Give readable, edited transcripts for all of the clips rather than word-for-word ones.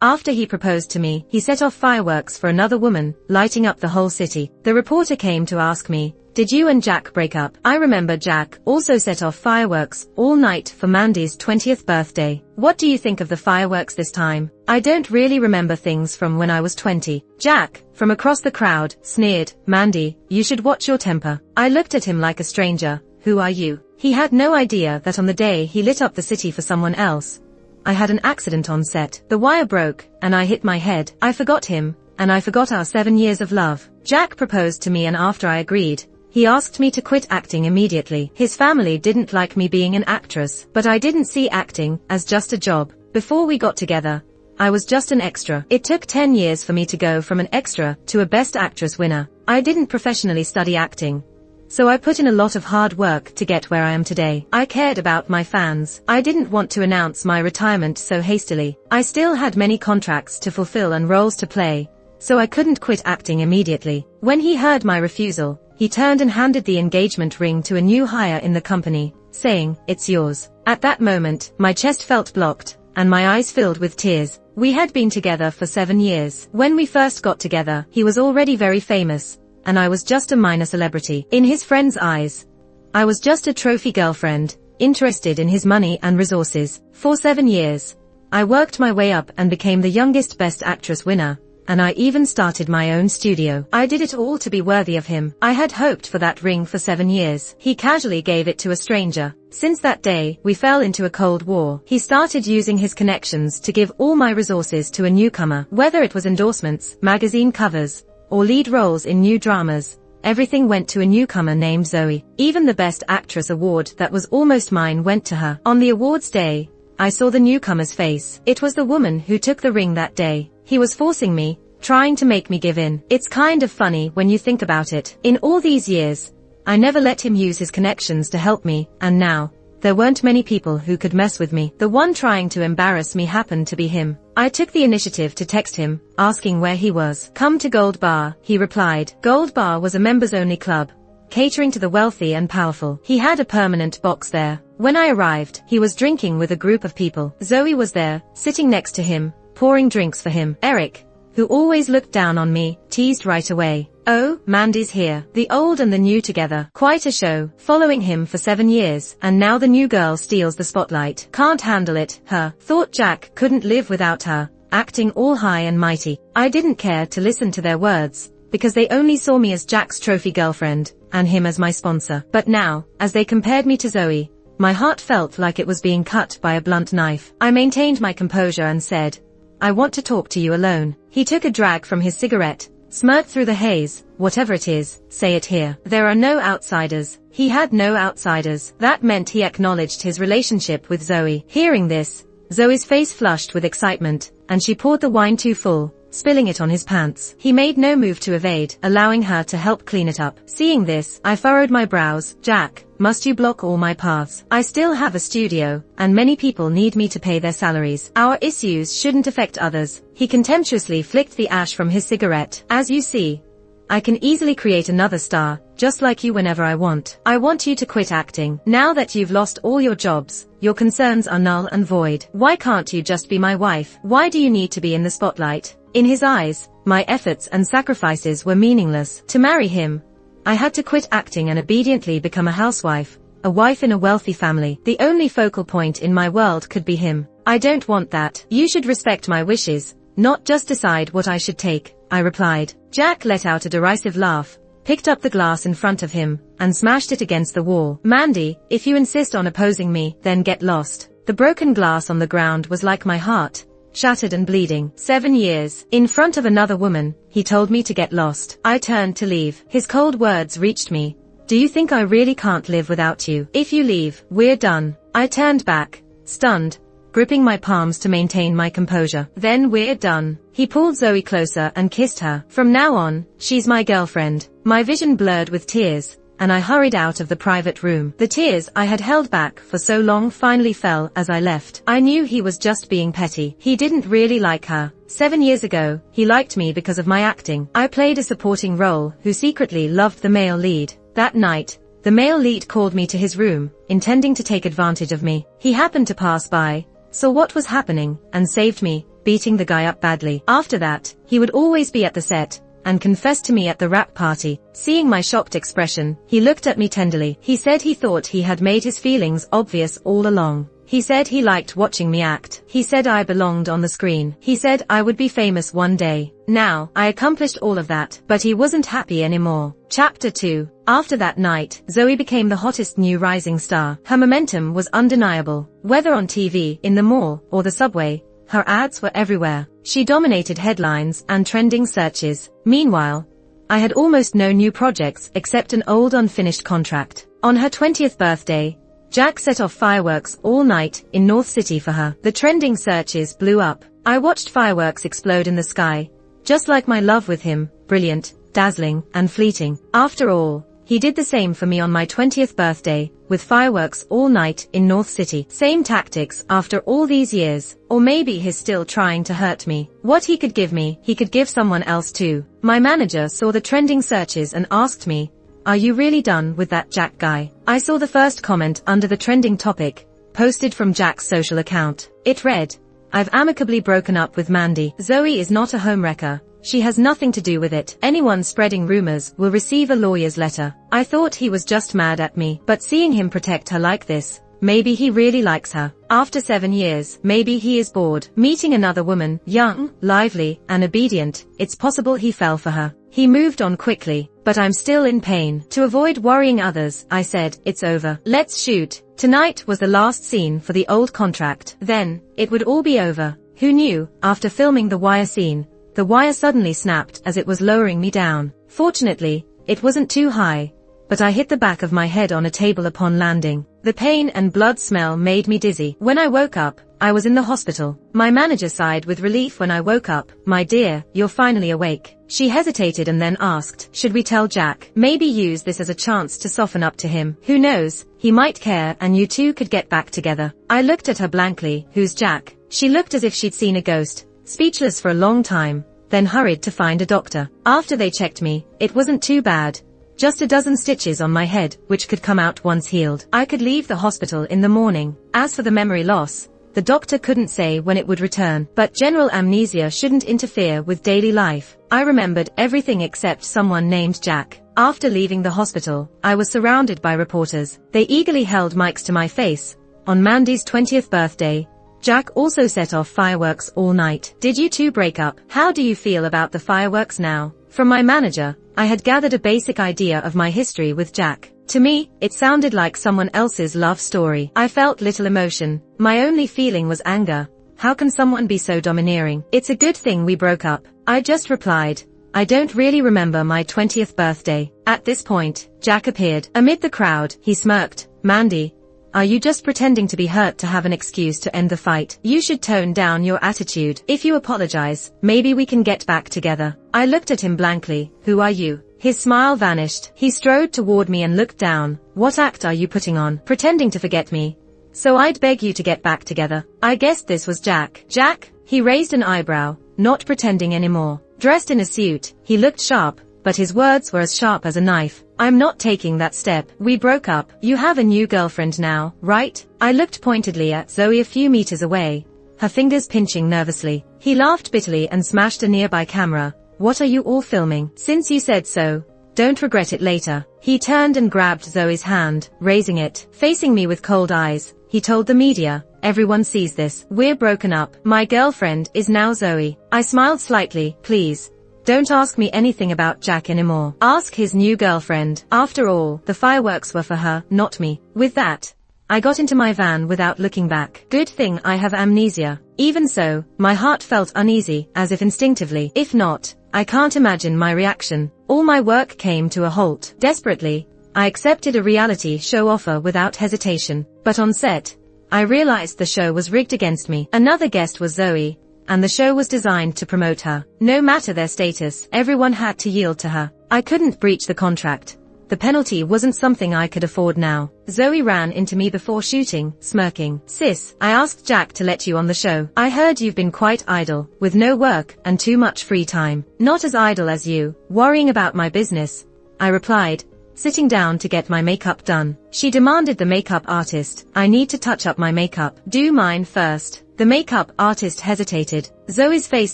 After he proposed to me, he set off fireworks for another woman, lighting up the whole city. The reporter came to ask me, "Did you and Jack break up?" I remember Jack also set off fireworks all night for Mandy's 20th birthday. What do you think of the fireworks this time? I don't really remember things from when I was 20. Jack, from across the crowd, sneered, "Mandy, you should watch your temper." I looked at him like a stranger. Who are you? He had no idea that on the day he lit up the city for someone else, I had an accident on set. The wire broke, and I hit my head. I forgot him, and I forgot our 7 years of love. Jack proposed to me, and after I agreed, he asked me to quit acting immediately. His family didn't like me being an actress, but I didn't see acting as just a job. Before we got together, I was just an extra. It took 10 years for me to go from an extra to a Best Actress winner. I didn't professionally study acting, so I put in a lot of hard work to get where I am today. I cared about my fans. I didn't want to announce my retirement so hastily. I still had many contracts to fulfill and roles to play, so I couldn't quit acting immediately. When he heard my refusal, he turned and handed the engagement ring to a new hire in the company, saying, "It's yours." At that moment, my chest felt blocked, and my eyes filled with tears. We had been together for 7 years. When we first got together, he was already very famous, and I was just a minor celebrity. In his friends' eyes, I was just a trophy girlfriend, interested in his money and resources. For 7 years, I worked my way up and became the youngest Best Actress winner, and I even started my own studio. I did it all to be worthy of him. I had hoped for that ring for 7 years. He casually gave it to a stranger. Since that day, we fell into a cold war. He started using his connections to give all my resources to a newcomer. Whether it was endorsements, magazine covers, or lead roles in new dramas, everything went to a newcomer named Zoe. Even the Best Actress award that was almost mine went to her. On the awards day, I saw the newcomer's face. It was the woman who took the ring that day. He was forcing me, trying to make me give in. It's kind of funny when you think about it. In all these years, I never let him use his connections to help me, and now, there weren't many people who could mess with me. The one trying to embarrass me happened to be him. I took the initiative to text him, asking where he was. "Come to Gold Bar," he replied. Gold Bar was a members-only club, catering to the wealthy and powerful. He had a permanent box there. When I arrived, he was drinking with a group of people. Zoe was there, sitting next to him, pouring drinks for him. Eric, who always looked down on me, teased right away. "Oh, Mandy's here." The old and the new together. Quite a show, following him for 7 years, and now the new girl steals the spotlight. Can't handle it, her. Thought Jack couldn't live without her, acting all high and mighty. I didn't care to listen to their words, because they only saw me as Jack's trophy girlfriend, and him as my sponsor. But now, as they compared me to Zoe, my heart felt like it was being cut by a blunt knife. I maintained my composure and said, "I want to talk to you alone." He took a drag from his cigarette, smirked through the haze. "Whatever it is, say it here. There are no outsiders." He had no outsiders. That meant he acknowledged his relationship with Zoe. Hearing this, Zoe's face flushed with excitement, and she poured the wine too full, spilling it on his pants. He made no move to evade, allowing her to help clean it up. Seeing this, I furrowed my brows. "Jack, must you block all my paths? I still have a studio, and many people need me to pay their salaries. Our issues shouldn't affect others." He contemptuously flicked the ash from his cigarette. "As you see, I can easily create another star, just like you whenever I want. I want you to quit acting. Now that you've lost all your jobs, your concerns are null and void. Why can't you just be my wife? Why do you need to be in the spotlight?" In his eyes, my efforts and sacrifices were meaningless. To marry him, I had to quit acting and obediently become a housewife, a wife in a wealthy family. The only focal point in my world could be him. I don't want that. You should respect my wishes, not just decide what I should take, I replied. Jack let out a derisive laugh, picked up the glass in front of him, and smashed it against the wall. "Mandy, if you insist on opposing me, then get lost." The broken glass on the ground was like my heart, shattered and bleeding. 7 years, in front of another woman, he told me to get lost. I turned to leave. His cold words reached me. "Do you think I really can't live without you? If you leave, we're done." I turned back, stunned, gripping my palms to maintain my composure. "Then we're done." He pulled Zoe closer and kissed her. "From now on, she's my girlfriend." My vision blurred with tears, and I hurried out of the private room. The tears I had held back for so long finally fell as I left. I knew he was just being petty. He didn't really like her. 7 years ago, he liked me because of my acting. I played a supporting role who secretly loved the male lead. That night, the male lead called me to his room, intending to take advantage of me. He happened to pass by, saw what was happening, and saved me, beating the guy up badly. After that, he would always be at the set and confess to me at the rap party. Seeing my shocked expression, he looked at me tenderly. He said he thought he had made his feelings obvious all along. He said he liked watching me act. He said I belonged on the screen. He said I would be famous one day. Now, I accomplished all of that, but he wasn't happy anymore. Chapter 2. After that night, Zoe became the hottest new rising star. Her momentum was undeniable. Whether on TV, in the mall, or the subway, her ads were everywhere. She dominated headlines and trending searches. Meanwhile, I had almost no new projects except an old unfinished contract. On her 20th birthday, Jack set off fireworks all night in North City for her. The trending searches blew up. I watched fireworks explode in the sky, just like my love with him, brilliant, dazzling, and fleeting. After all, he did the same for me on my 20th birthday, with fireworks all night in North City. Same tactics after all these years. Or maybe he's still trying to hurt me. What he could give me, he could give someone else too. My manager saw the trending searches and asked me, "Are you really done with that Jack guy?" I saw the first comment under the trending topic, posted from Jack's social account. It read, "I've amicably broken up with Mandy. Zoe is not a homewrecker. She has nothing to do with it. Anyone spreading rumors will receive a lawyer's letter." I thought he was just mad at me, but seeing him protect her like this, maybe he really likes her. After 7 years, maybe he is bored. Meeting another woman, young, lively, and obedient, it's possible he fell for her. He moved on quickly, but I'm still in pain. To avoid worrying others, I said, "It's over. Let's shoot." Tonight was the last scene for the old contract. Then, it would all be over. Who knew, after filming the wire scene, the wire suddenly snapped as it was lowering me down. Fortunately, it wasn't too high, but I hit the back of my head on a table upon landing. The pain and blood smell made me dizzy. When I woke up, I was in the hospital. My manager sighed with relief when I woke up. "My dear, you're finally awake." She hesitated and then asked, "Should we tell Jack? Maybe use this as a chance to soften up to him. Who knows, he might care and you two could get back together." I looked at her blankly. "Who's Jack?" She looked as if she'd seen a ghost, speechless for a long time, then hurried to find a doctor. After they checked me, it wasn't too bad. Just a dozen stitches on my head, which could come out once healed. I could leave the hospital in the morning. As for the memory loss, the doctor couldn't say when it would return, but general amnesia shouldn't interfere with daily life. I remembered everything except someone named Jack. After leaving the hospital, I was surrounded by reporters. They eagerly held mics to my face. On Mandy's 20th birthday, Jack also set off fireworks all night. "Did you two break up? How do you feel about the fireworks now?" From my manager, I had gathered a basic idea of my history with Jack. To me, it sounded like someone else's love story. I felt little emotion. My only feeling was anger. How can someone be so domineering? "It's a good thing we broke up." I just replied, "I don't really remember my 20th birthday." At this point, Jack appeared. Amid the crowd, he smirked. "Mandy, are you just pretending to be hurt to have an excuse to end the fight? You should tone down your attitude. If you apologize, maybe we can get back together." I looked at him blankly. "Who are you?" His smile vanished. He strode toward me and looked down. "What act are you putting on? Pretending to forget me? So I'd beg you to get back together." I guessed this was Jack. "Jack?" He raised an eyebrow, not pretending anymore. Dressed in a suit, he looked sharp, but his words were as sharp as a knife. "I'm not taking that step. We broke up. You have a new girlfriend now, right?" I looked pointedly at Zoe a few meters away, her fingers pinching nervously. He laughed bitterly and smashed a nearby camera. "What are you all filming? Since you said so, don't regret it later." He turned and grabbed Zoe's hand, raising it. Facing me with cold eyes, he told the media, "Everyone sees this. We're broken up. My girlfriend is now Zoe." I smiled slightly. "Please, don't ask me anything about Jack anymore. Ask his new girlfriend. After all, the fireworks were for her, not me." With that, I got into my van without looking back. Good thing I have amnesia. Even so, my heart felt uneasy, as if instinctively. If not, I can't imagine my reaction. All my work came to a halt. Desperately, I accepted a reality show offer without hesitation. But on set, I realized the show was rigged against me. Another guest was Zoe, and the show was designed to promote her. No matter their status, everyone had to yield to her. I couldn't breach the contract. The penalty wasn't something I could afford now. Zoe ran into me before shooting, smirking. "Sis, I asked Jack to let you on the show. I heard you've been quite idle, with no work and too much free time." "Not as idle as you, worrying about my business," I replied, sitting down to get my makeup done. She demanded the makeup artist, I need to touch up my makeup. Do mine first. The makeup artist hesitated. Zoe's face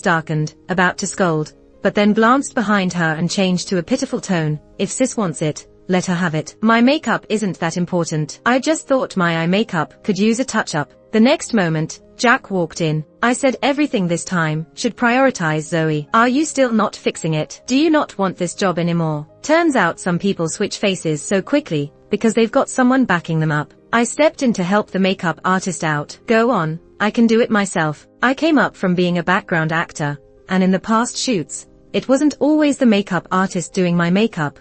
darkened, about to scold, but then glanced behind her and changed to a pitiful tone. If sis wants it, let her have it. My makeup isn't that important. I just thought my eye makeup could use a touch-up. The next moment, Jack walked in. I said everything this time should prioritize Zoe. Are you still not fixing it? Do you not want this job anymore? Turns out some people switch faces so quickly because they've got someone backing them up. I stepped in to help the makeup artist out. Go on, I can do it myself. I came up from being a background actor, and in the past shoots, it wasn't always the makeup artist doing my makeup.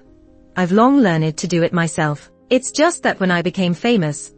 I've long learned to do it myself. It's just that when I became famous,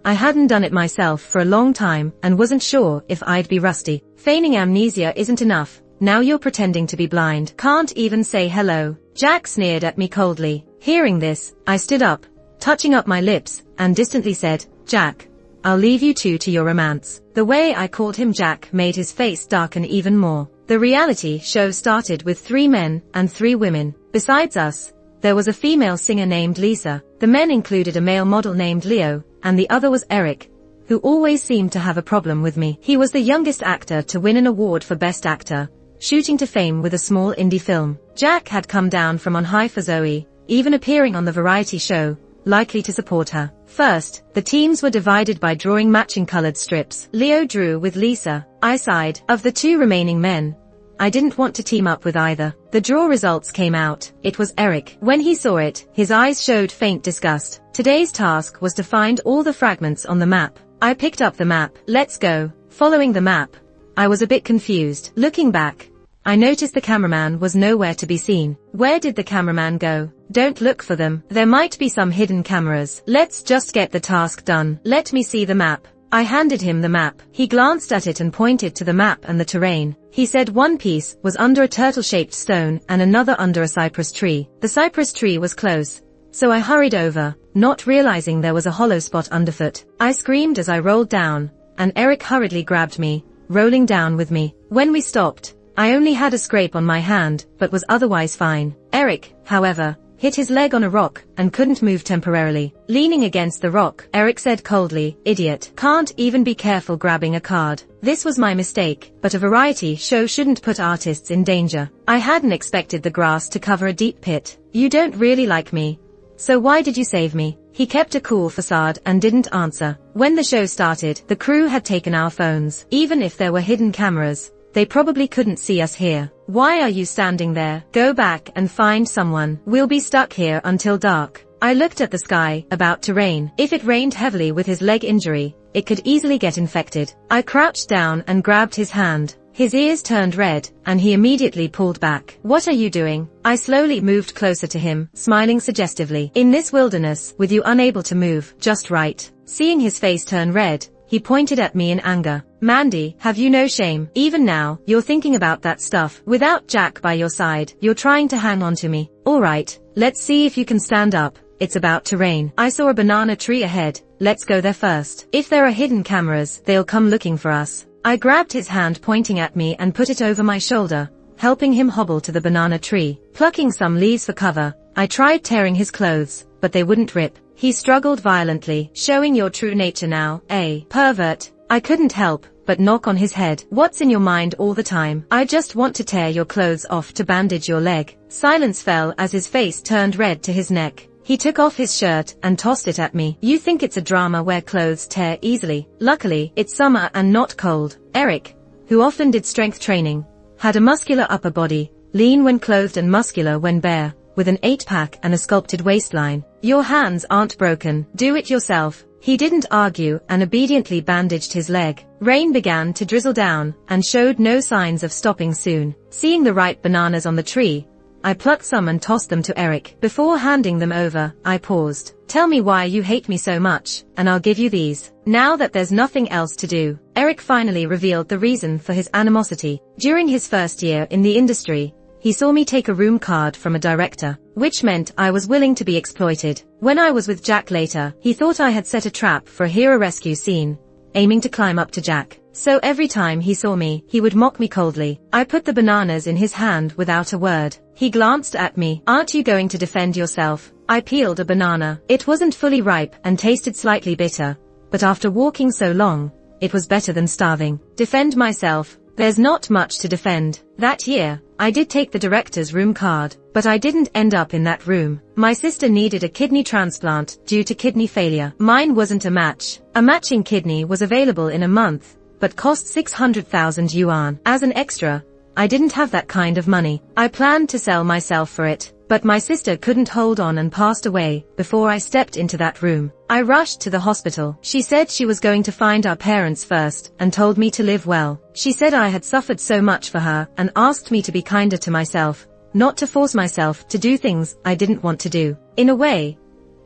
I hadn't done it myself for a long time and wasn't sure if I'd be rusty. Feigning amnesia isn't enough. Now you're pretending to be blind. Can't even say hello. Jack sneered at me coldly. Hearing this, I stood up, touching up my lips, and distantly said, Jack, I'll leave you two to your romance. The way I called him Jack made his face darken even more. The reality show started with 3 men and 3 women. Besides us, there was a female singer named Lisa. The men included a male model named Leo, and the other was Eric, who always seemed to have a problem with me. He was the youngest actor to win an award for Best Actor, shooting to fame with a small indie film. Jack had come down from on high for Zoe, even appearing on the variety show, likely to support her. First, the teams were divided by drawing matching colored strips. Leo drew with Lisa. I sighed. Of the 2 remaining men, I didn't want to team up with either. The draw results came out. It was Eric. When he saw it, his eyes showed faint disgust. Today's task was to find all the fragments on the map. I picked up the map. Let's go. Following the map, I was a bit confused. Looking back, I noticed the cameraman was nowhere to be seen. Where did the cameraman go? Don't look for them. There might be some hidden cameras. Let's just get the task done. Let me see the map. I handed him the map. He glanced at it and pointed to the map and the terrain. He said one piece was under a turtle-shaped stone and another under a cypress tree. The cypress tree was close, so I hurried over, not realizing there was a hollow spot underfoot. I screamed as I rolled down, and Eric hurriedly grabbed me, rolling down with me. When we stopped, I only had a scrape on my hand, but was otherwise fine. Eric, however, hit his leg on a rock and couldn't move temporarily. Leaning against the rock, Eric said coldly, "Idiot. Can't even be careful grabbing a card." This was my mistake, but a variety show shouldn't put artists in danger. I hadn't expected the grass to cover a deep pit. You don't really like me, so why did you save me? He kept a cool facade and didn't answer. When the show started, the crew had taken our phones. Even if there were hidden cameras, they probably couldn't see us here. Why are you standing there? Go back and find someone. We'll be stuck here until dark. I looked at the sky, about to rain. If it rained heavily with his leg injury, it could easily get infected. I crouched down and grabbed his hand. His ears turned red, and he immediately pulled back. What are you doing? I slowly moved closer to him, smiling suggestively. In this wilderness, with you unable to move, just right. Seeing his face turn red, he pointed at me in anger. Mandy, have you no shame? Even now, you're thinking about that stuff. Without Jack by your side, you're trying to hang on to me. Alright, let's see if you can stand up. It's about to rain. I saw a banana tree ahead. Let's go there first. If there are hidden cameras, they'll come looking for us. I grabbed his hand pointing at me and put it over my shoulder, helping him hobble to the banana tree. Plucking some leaves for cover, I tried tearing his clothes, but they wouldn't rip. He struggled violently, showing your true nature now, eh? Pervert. I couldn't help but knock on his head. What's in your mind all the time? I just want to tear your clothes off to bandage your leg. Silence fell as his face turned red to his neck. He took off his shirt and tossed it at me. You think it's a drama where clothes tear easily. Luckily, it's summer and not cold. Eric, who often did strength training, had a muscular upper body, lean when clothed and muscular when bare, with an 8-pack and a sculpted waistline. Your hands aren't broken. Do it yourself. He didn't argue and obediently bandaged his leg. Rain began to drizzle down and showed no signs of stopping soon. Seeing the ripe bananas on the tree, I plucked some and tossed them to Eric. Before handing them over, I paused. Tell me why you hate me so much, and I'll give you these. Now that there's nothing else to do, Eric finally revealed the reason for his animosity. During his first year in the industry, he saw me take a room card from a director, which meant I was willing to be exploited. When I was with Jack later, he thought I had set a trap for a hero rescue scene, aiming to climb up to Jack. So every time he saw me, he would mock me coldly. I put the bananas in his hand without a word. He glanced at me. Aren't you going to defend yourself? I peeled a banana. It wasn't fully ripe and tasted slightly bitter, but after walking so long, it was better than starving. Defend myself? There's not much to defend. That year, I did take the director's room card, but I didn't end up in that room. My sister needed a kidney transplant due to kidney failure. Mine wasn't a match. A matching kidney was available in a month, but cost 600,000 yuan. As an extra, I didn't have that kind of money. I planned to sell myself for it, but my sister couldn't hold on and passed away before I stepped into that room. I rushed to the hospital. She said she was going to find our parents first and told me to live well. She said I had suffered so much for her and asked me to be kinder to myself, not to force myself to do things I didn't want to do. In a way,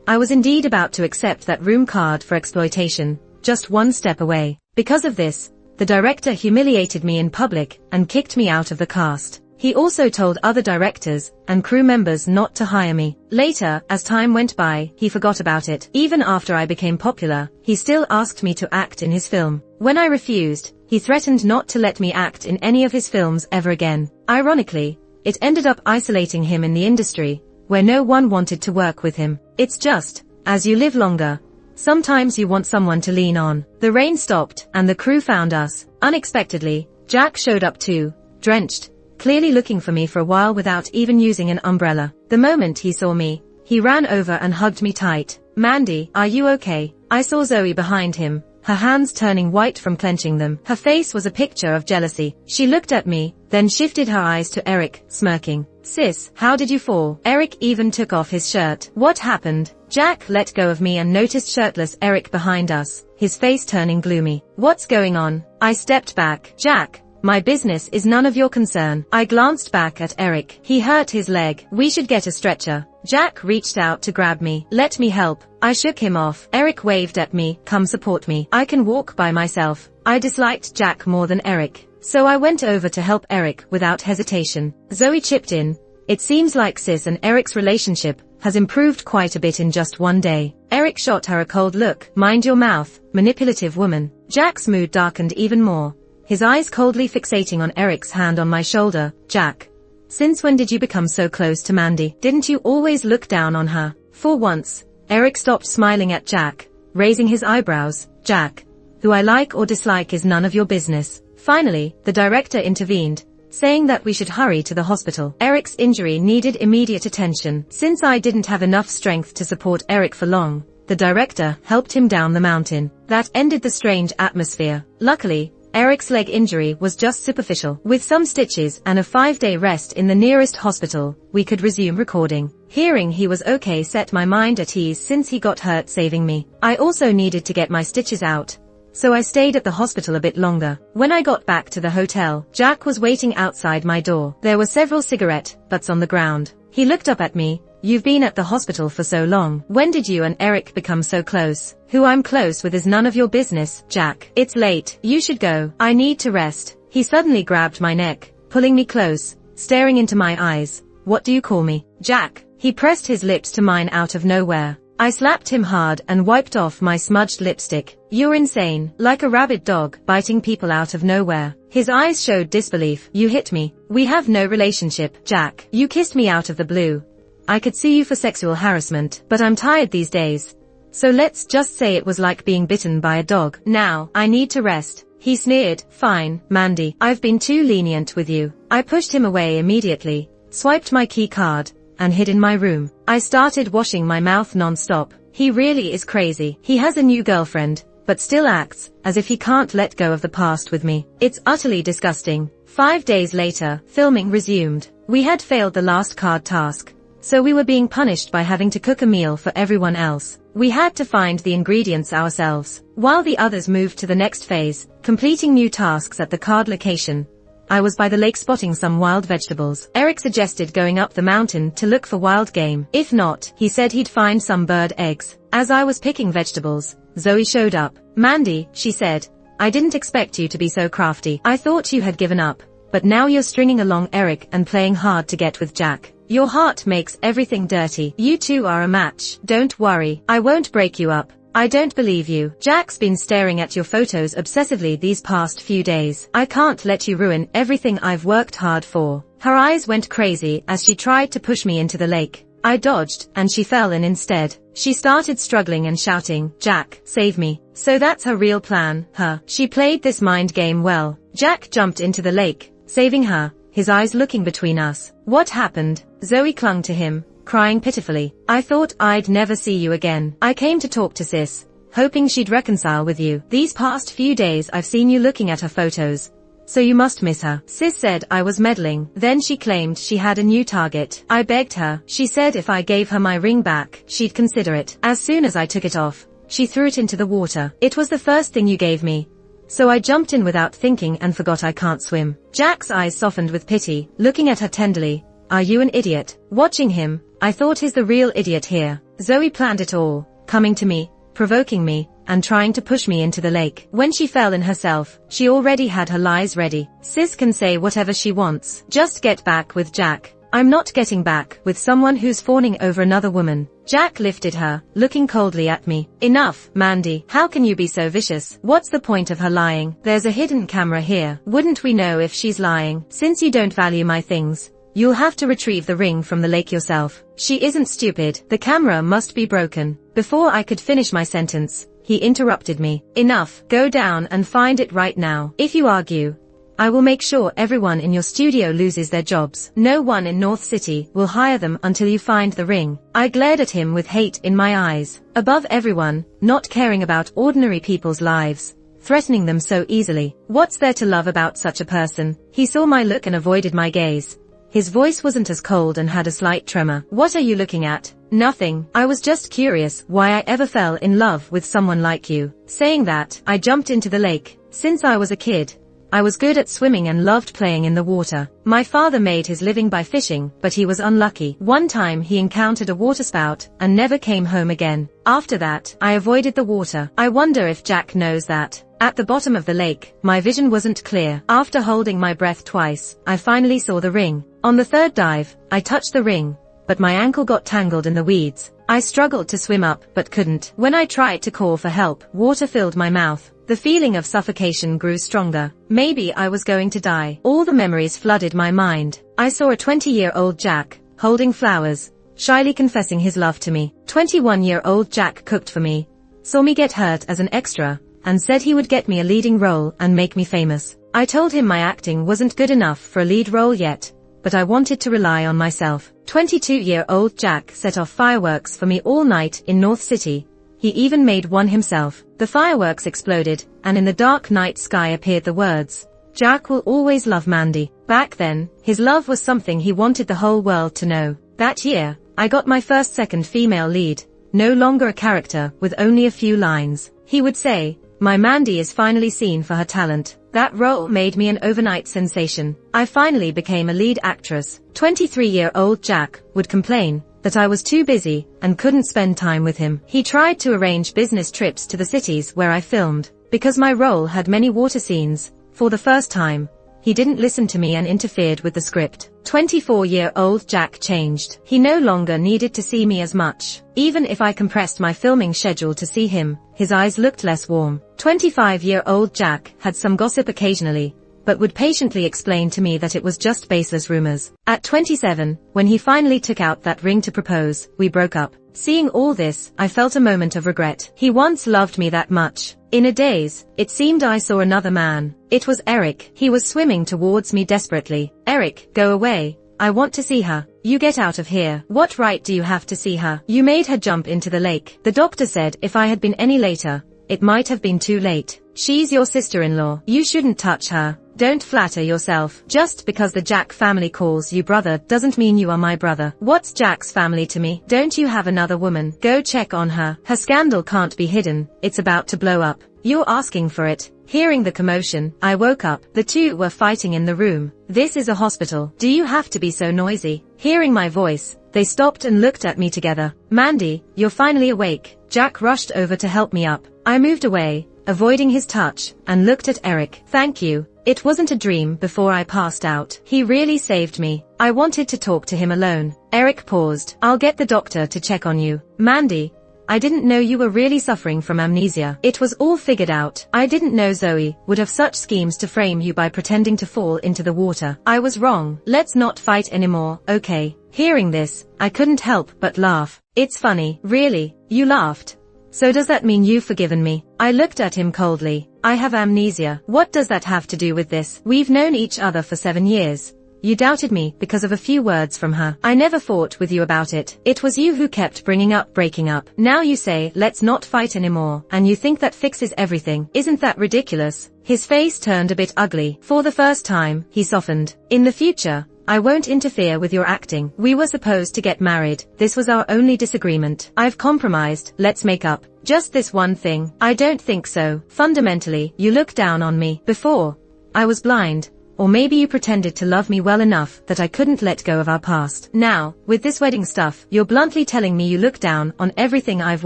I was indeed about to accept that room card for exploitation, just one step away. Because of this, the director humiliated me in public and kicked me out of the cast. He also told other directors and crew members not to hire me. Later, as time went by, he forgot about it. Even after I became popular, he still asked me to act in his film. When I refused, he threatened not to let me act in any of his films ever again. Ironically, it ended up isolating him in the industry, where no one wanted to work with him. It's just, as you live longer, sometimes you want someone to lean on. The rain stopped, and the crew found us. Unexpectedly, Jack showed up too, drenched, clearly looking for me for a while without even using an umbrella. The moment he saw me, he ran over and hugged me tight. Mandy, are you okay? I saw Zoe behind him, her hands turning white from clenching them. Her face was a picture of jealousy. She looked at me, then shifted her eyes to Eric, smirking. Sis, how did you fall? Eric even took off his shirt. What happened? Jack let go of me and noticed shirtless Eric behind us, his face turning gloomy. What's going on? I stepped back. Jack, my business is none of your concern. I glanced back at Eric. He hurt his leg. We should get a stretcher. Jack reached out to grab me. Let me help. I shook him off. Eric waved at me. Come support me. I can walk by myself. I disliked Jack more than Eric, so I went over to help Eric without hesitation. Zoe chipped in. It seems like Sis and Eric's relationship has improved quite a bit in just one day. Eric shot her a cold look. Mind your mouth, manipulative woman. Jack's mood darkened even more, his eyes coldly fixating on Eric's hand on my shoulder. Jack, since when did you become so close to Mandy? Didn't you always look down on her? For once, Eric stopped smiling at Jack, raising his eyebrows. Jack, who I like or dislike is none of your business. Finally, the director intervened, saying that we should hurry to the hospital. Eric's injury needed immediate attention. Since I didn't have enough strength to support Eric for long, the director helped him down the mountain. That ended the strange atmosphere. Luckily, Eric's leg injury was just superficial. With some stitches and a 5-day rest in the nearest hospital, we could resume recording. Hearing he was okay set my mind at ease since he got hurt saving me. I also needed to get my stitches out, so I stayed at the hospital a bit longer. When I got back to the hotel, Jack was waiting outside my door. There were several cigarette butts on the ground. He looked up at me. You've been at the hospital for so long. When did you and Eric become so close? Who I'm close with is none of your business, Jack. It's late. You should go. I need to rest. He suddenly grabbed my neck, pulling me close, staring into my eyes. What do you call me? Jack. He pressed his lips to mine out of nowhere. I slapped him hard and wiped off my smudged lipstick. You're insane. Like a rabid dog, biting people out of nowhere. His eyes showed disbelief. You hit me. We have no relationship, Jack. You kissed me out of the blue. I could see you for sexual harassment, but I'm tired these days. So let's just say it was like being bitten by a dog. Now, I need to rest. He sneered. Fine, Mandy. I've been too lenient with you. I pushed him away immediately, swiped my key card, and hid in my room. I started washing my mouth non-stop. He really is crazy. He has a new girlfriend, but still acts as if he can't let go of the past with me. It's utterly disgusting. 5 days later, filming resumed. We had failed the last card task, so we were being punished by having to cook a meal for everyone else. We had to find the ingredients ourselves, while the others moved to the next phase, completing new tasks at the card location. I was by the lake spotting some wild vegetables. Eric suggested going up the mountain to look for wild game. If not, he said he'd find some bird eggs. As I was picking vegetables, Zoe showed up. Mandy, she said, I didn't expect you to be so crafty. I thought you had given up, but now you're stringing along Eric and playing hard to get with Jack. Your heart makes everything dirty. You two are a match. Don't worry, I won't break you up. I don't believe you. Jack's been staring at your photos obsessively these past few days. I can't let you ruin everything I've worked hard for. Her eyes went crazy as she tried to push me into the lake. I dodged, and she fell in instead. She started struggling and shouting, "Jack, save me." So that's her real plan, huh? She played this mind game well. Jack jumped into the lake, saving her, his eyes looking between us. What happened? Zoe clung to him, crying pitifully. I thought I'd never see you again. I came to talk to sis, hoping she'd reconcile with you. These past few days I've seen you looking at her photos, so you must miss her. Sis said I was meddling. Then she claimed she had a new target. I begged her. She said if I gave her my ring back, she'd consider it. As soon as I took it off, she threw it into the water. It was the first thing you gave me, so I jumped in without thinking and forgot I can't swim. Jack's eyes softened with pity, looking at her tenderly. Are you an idiot? Watching him, I thought he's the real idiot here. Zoe planned it all, coming to me, provoking me, and trying to push me into the lake. When she fell in herself, she already had her lies ready. Sis can say whatever she wants. Just get back with Jack. I'm not getting back with someone who's fawning over another woman. Jack lifted her, looking coldly at me. Enough, Mandy. How can you be so vicious? What's the point of her lying? There's a hidden camera here. Wouldn't we know if she's lying? Since you don't value my things, you'll have to retrieve the ring from the lake yourself. She isn't stupid. The camera must be broken. Before I could finish my sentence, he interrupted me. Enough. Go down and find it right now. If you argue, I will make sure everyone in your studio loses their jobs. No one in North City will hire them until you find the ring. I glared at him with hate in my eyes. Above everyone, not caring about ordinary people's lives, threatening them so easily. What's there to love about such a person? He saw my look and avoided my gaze. His voice wasn't as cold and had a slight tremor. What are you looking at? Nothing. I was just curious why I ever fell in love with someone like you. Saying that, I jumped into the lake. Since I was a kid, I was good at swimming and loved playing in the water. My father made his living by fishing, but he was unlucky. One time he encountered a waterspout and never came home again. After that, I avoided the water. I wonder if Jack knows that. At the bottom of the lake, my vision wasn't clear. After holding my breath twice, I finally saw the ring. On the third dive, I touched the ring, but my ankle got tangled in the weeds. I struggled to swim up, but couldn't. When I tried to call for help, water filled my mouth. The feeling of suffocation grew stronger. Maybe I was going to die. All the memories flooded my mind. I saw a 20-year-old Jack, holding flowers, shyly confessing his love to me. 21-year-old Jack cooked for me, saw me get hurt as an extra, and said he would get me a leading role and make me famous. I told him my acting wasn't good enough for a lead role yet, but I wanted to rely on myself. 22-year-old Jack set off fireworks for me all night in North City. He even made one himself. The fireworks exploded, and in the dark night sky appeared the words, "Jack will always love Mandy." Back then, his love was something he wanted the whole world to know. That year, I got my first second female lead, no longer a character with only a few lines. He would say, "My Mandy is finally seen for her talent." That role made me an overnight sensation. I finally became a lead actress. 23-year-old Jack would complain that I was too busy and couldn't spend time with him. He tried to arrange business trips to the cities where I filmed. Because my role had many water scenes, for the first time, he didn't listen to me and interfered with the script. 24-year-old Jack changed. He no longer needed to see me as much. Even if I compressed my filming schedule to see him, his eyes looked less warm. 25-year-old Jack had some gossip occasionally, but would patiently explain to me that it was just baseless rumors. At 27, when he finally took out that ring to propose, we broke up. Seeing all this, I felt a moment of regret. He once loved me that much. In a daze, it seemed I saw another man. It was Eric. He was swimming towards me desperately. "Eric, go away. I want to see her." "You get out of here." "What right do you have to see her? You made her jump into the lake." The doctor said if I had been any later, it might have been too late. "She's your sister-in-law. You shouldn't touch her." "Don't flatter yourself. Just because the Jack family calls you brother doesn't mean you are my brother." "What's Jack's family to me? Don't you have another woman? Go check on her. Her scandal can't be hidden. It's about to blow up. You're asking for it." Hearing the commotion, I woke up. The two were fighting in the room. "This is a hospital. Do you have to be so noisy?" Hearing my voice, they stopped and looked at me together. "Mandy, you're finally awake." Jack rushed over to help me up. I moved away, avoiding his touch, and looked at Eric. "Thank you. It wasn't a dream." Before I passed out, he really saved me. I wanted to talk to him alone. Eric paused. "I'll get the doctor to check on you." "Mandy, I didn't know you were really suffering from amnesia. It was all figured out. I didn't know Zoe would have such schemes to frame you by pretending to fall into the water. I was wrong. Let's not fight anymore, okay? Hearing this, I couldn't help but laugh. It's funny. Really? You laughed? So does that mean you've forgiven me? I looked at him coldly. I have amnesia. What does that have to do with this? We've known each other for 7 years. You doubted me because of a few words from her. I never fought with you about it. It was you who kept bringing up breaking up. Now you say, let's not fight anymore, and you think that fixes everything. Isn't that ridiculous? His face turned a bit ugly. For the first time, he softened. In the future, I won't interfere with your acting. We were supposed to get married. This was our only disagreement. I've compromised. Let's make up. Just this one thing. I don't think so. Fundamentally, you look down on me. Before, I was blind. Or maybe you pretended to love me well enough that I couldn't let go of our past. Now, with this wedding stuff, you're bluntly telling me you look down on everything I've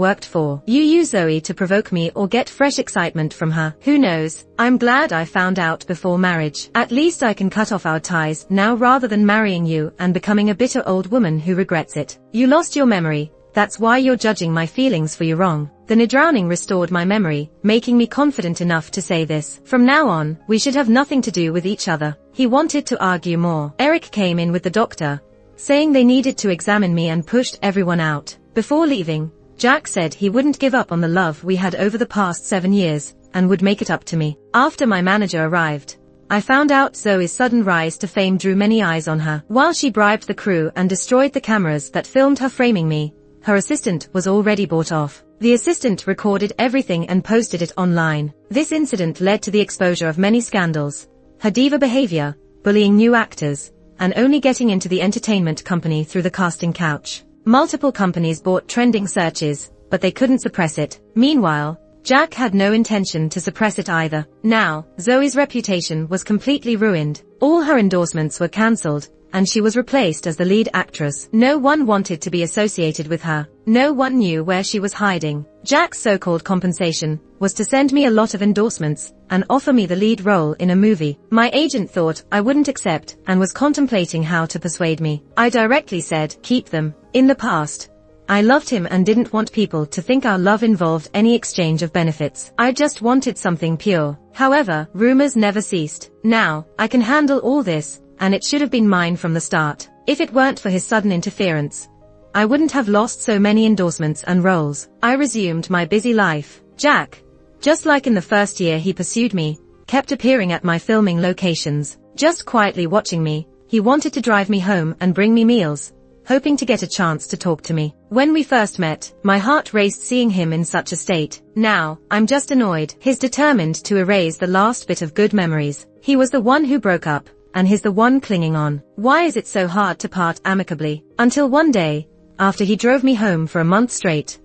worked for. You use Zoe to provoke me or get fresh excitement from her. Who knows? I'm glad I found out before marriage. At least I can cut off our ties now rather than marrying you and becoming a bitter old woman who regrets it. You lost your memory. That's why you're judging my feelings for you wrong. The drowning restored my memory, making me confident enough to say this. From now on, we should have nothing to do with each other. He wanted to argue more. Eric came in with the doctor, saying they needed to examine me and pushed everyone out. Before leaving, Jack said he wouldn't give up on the love we had over the past 7 years, and would make it up to me. After my manager arrived, I found out Zoe's sudden rise to fame drew many eyes on her. While she bribed the crew and destroyed the cameras that filmed her framing me, her assistant was already bought off. The assistant recorded everything and posted it online. This incident led to the exposure of many scandals. Her diva behavior, bullying new actors, and only getting into the entertainment company through the casting couch. Multiple companies bought trending searches, but they couldn't suppress it. Meanwhile, Jack had no intention to suppress it either. Now, Zoe's reputation was completely ruined. All her endorsements were cancelled, and she was replaced as the lead actress. No one wanted to be associated with her. No one knew where she was hiding. Jack's so-called compensation was to send me a lot of endorsements and offer me the lead role in a movie. My agent thought I wouldn't accept and was contemplating how to persuade me. I directly said, keep them. In the past, I loved him and didn't want people to think our love involved any exchange of benefits. I just wanted something pure. However, rumors never ceased. Now, I can handle all this, and it should have been mine from the start. If it weren't for his sudden interference, I wouldn't have lost so many endorsements and roles. I resumed my busy life. Jack, just like in the first year he pursued me, kept appearing at my filming locations, just quietly watching me. He wanted to drive me home and bring me meals, hoping to get a chance to talk to me. When we first met, my heart raced seeing him in such a state. Now, I'm just annoyed. He's determined to erase the last bit of good memories. He was the one who broke up, and he's the one clinging on. Why is it so hard to part amicably? Until one day, after he drove me home for a month straight,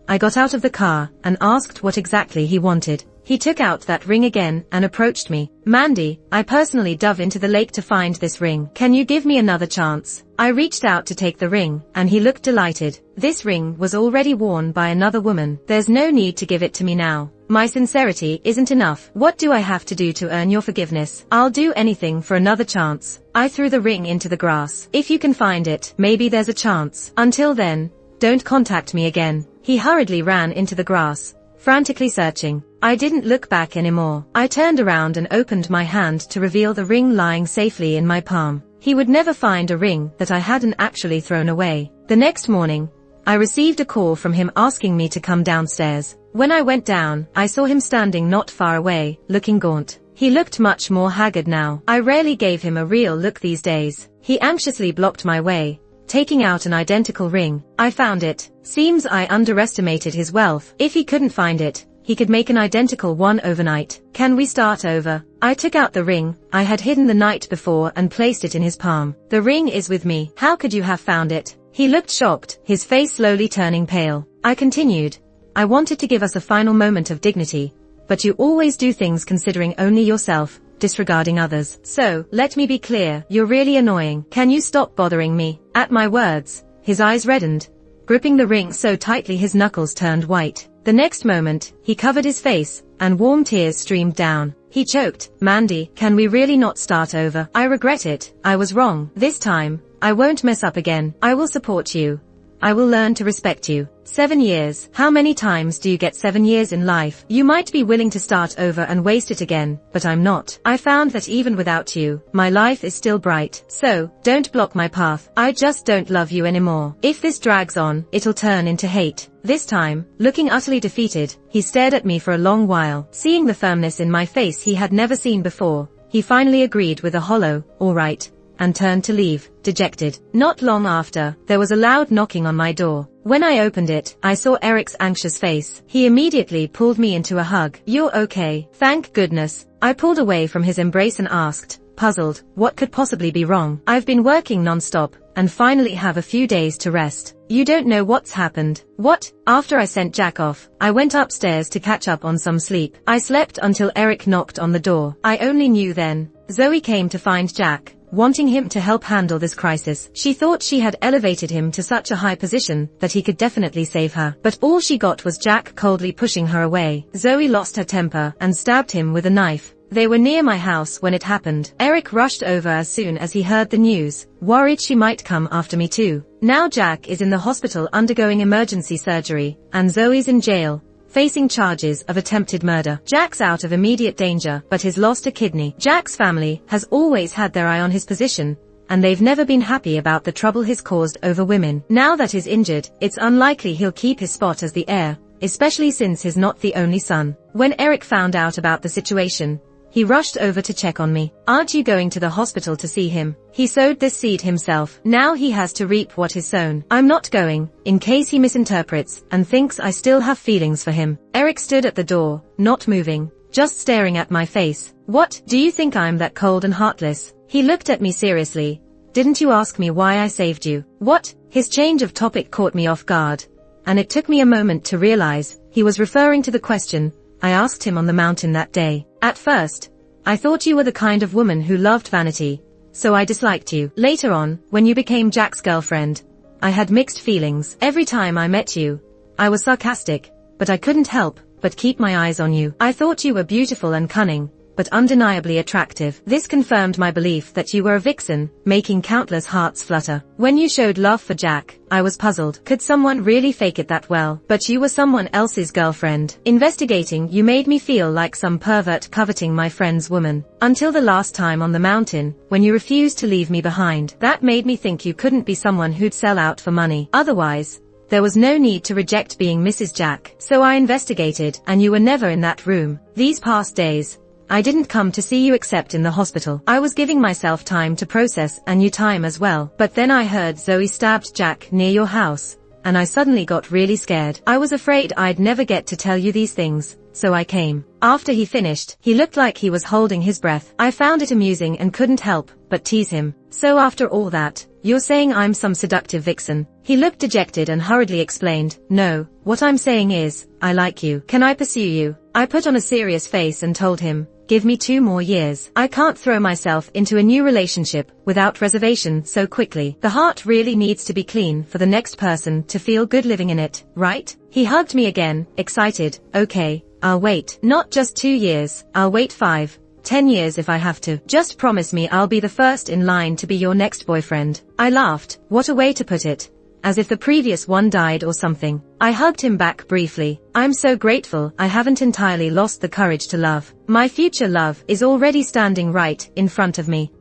I got out of the car and asked what exactly he wanted. He took out that ring again and approached me. Mandy, I personally dove into the lake to find this ring. Can you give me another chance? I reached out to take the ring, and he looked delighted. This ring was already worn by another woman. There's no need to give it to me now. My sincerity isn't enough. What do I have to do to earn your forgiveness? I'll do anything for another chance. I threw the ring into the grass. If you can find it, maybe there's a chance. Until then, don't contact me again. He hurriedly ran into the grass, frantically searching. I didn't look back anymore. I turned around and opened my hand to reveal the ring lying safely in my palm. He would never find a ring that I hadn't actually thrown away. The next morning, I received a call from him asking me to come downstairs. When I went down, I saw him standing not far away, looking gaunt. He looked much more haggard now. I rarely gave him a real look these days. He anxiously blocked my way, taking out an identical ring. I found it. Seems I underestimated his wealth. If he couldn't find it, he could make an identical one overnight. Can we start over? I took out the ring I had hidden the night before and placed it in his palm. The ring is with me. How could you have found it? He looked shocked, his face slowly turning pale. I continued. I wanted to give us a final moment of dignity, but you always do things considering only yourself, disregarding others. So, let me be clear, you're really annoying. Can you stop bothering me? At my words, his eyes reddened, gripping the ring so tightly his knuckles turned white. The next moment, he covered his face, and warm tears streamed down. He choked. Mandy, can we really not start over? I regret it. I was wrong. This time, I won't mess up again. I will support you. I will learn to respect you. 7 years. How many times do you get 7 years in life? You might be willing to start over and waste it again, but I'm not. I found that even without you, my life is still bright. So, don't block my path. I just don't love you anymore. If this drags on, it'll turn into hate. This time, looking utterly defeated, he stared at me for a long while. Seeing the firmness in my face he had never seen before, he finally agreed with a hollow, "All right," and turned to leave, dejected. Not long after, there was a loud knocking on my door. When I opened it, I saw Eric's anxious face. He immediately pulled me into a hug. "You're okay." "Thank goodness." I pulled away from his embrace and asked, puzzled, what could possibly be wrong? "I've been working non-stop, and finally have a few days to rest." "You don't know what's happened." "What?" "After I sent Jack off, I went upstairs to catch up on some sleep. I slept until Eric knocked on the door. I only knew then. Zoe came to find Jack, wanting him to help handle this crisis. She thought she had elevated him to such a high position that he could definitely save her. But all she got was Jack coldly pushing her away. Zoe lost her temper and stabbed him with a knife. They were near my house when it happened. Eric rushed over as soon as he heard the news, worried she might come after me too. Now Jack is in the hospital undergoing emergency surgery, and Zoe's in jail, facing charges of attempted murder. Jack's out of immediate danger, but has lost a kidney. Jack's family has always had their eye on his position, and they've never been happy about the trouble he's caused over women. Now that he's injured, it's unlikely he'll keep his spot as the heir, especially since he's not the only son. When Eric found out about the situation, he rushed over to check on me. "Aren't you going to the hospital to see him? He sowed this seed himself. Now he has to reap what is sown." "I'm not going, in case he misinterprets and thinks I still have feelings for him." Eric stood at the door, not moving, just staring at my face. "What? Do you think I'm that cold and heartless?" He looked at me seriously. "Didn't you ask me why I saved you?" "What?" His change of topic caught me off guard, and it took me a moment to realize he was referring to the question I asked him on the mountain that day. "At first, I thought you were the kind of woman who loved vanity, so I disliked you. Later on, when you became Jack's girlfriend, I had mixed feelings. Every time I met you, I was sarcastic, but I couldn't help but keep my eyes on you. I thought you were beautiful and cunning, but undeniably attractive. This confirmed my belief that you were a vixen, making countless hearts flutter. When you showed love for Jack, I was puzzled. Could someone really fake it that well? But you were someone else's girlfriend. Investigating you made me feel like some pervert coveting my friend's woman. Until the last time on the mountain, when you refused to leave me behind. That made me think you couldn't be someone who'd sell out for money. Otherwise, there was no need to reject being Mrs. Jack. So I investigated, and you were never in that room. These past days, I didn't come to see you except in the hospital. I was giving myself time to process and you time as well. But then I heard Zoe stabbed Jack near your house, and I suddenly got really scared. I was afraid I'd never get to tell you these things, so I came." After he finished, he looked like he was holding his breath. I found it amusing and couldn't help but tease him. "So after all that, you're saying I'm some seductive vixen?" He looked dejected and hurriedly explained, "No, what I'm saying is, I like you. Can I pursue you?" I put on a serious face and told him, "Give me 2 more years. I can't throw myself into a new relationship without reservation so quickly. The heart really needs to be clean for the next person to feel good living in it, right?" He hugged me again, excited. "Okay, I'll wait. Not just 2 years, I'll wait 5, 10 years if I have to. Just promise me I'll be the first in line to be your next boyfriend." I laughed. What a way to put it. As if the previous one died or something. I hugged him back briefly. "I'm so grateful I haven't entirely lost the courage to love. My future love is already standing right in front of me."